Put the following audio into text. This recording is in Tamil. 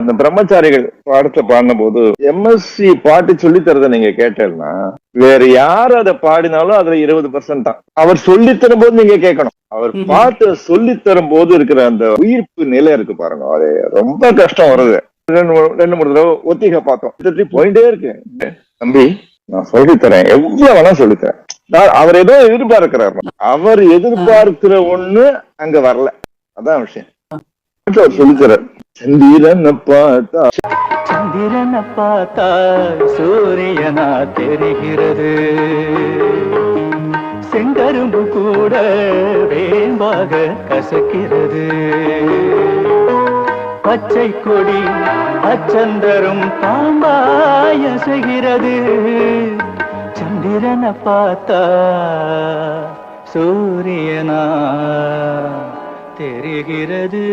அந்த பிரம்மச்சாரிகள் பாடத்தை பாடின போது எம்எஸ்சி பாட்டு சொல்லி தரத நீங்க கேட்டேன்னா வேற யார் அதை பாடினாலும் அதுல 20% தான். அவர் சொல்லி தரும் போது நீங்க கேட்கணும். அவர் பாட்டு சொல்லி தரும் போது இருக்கிற அந்த உயிர்ப்பு நிலை இருக்கு பாருங்க, அது ரொம்ப கஷ்டம் வருது. ரெண்டு மூணு தடவை ஒத்திகை பார்த்தோம், போயிட்டே இருக்கு. தம்பி நான் சொல்லித்தரேன், எவ்வளவு வேணா சொல்லித்தரேன். அவர் ஏதோ எதிர்பார்க்கிறார், அவர் எதிர்பார்க்கிற ஒண்ணு அங்க வரல, அதான் விஷயம். அவர் சொல்லித்தரார். சந்திரனை பார்த்தா சந்திரனை பார்த்தா சூரியனா தெரிகிறது, செங்கரும்பு கூட வேம்பாக கசக்கிறது, பச்சை கொடி அச்சந்தரும் பாம்பாய செய்கிறது, சந்திரனை பார்த்தா சூரியனா தெரிகிறது.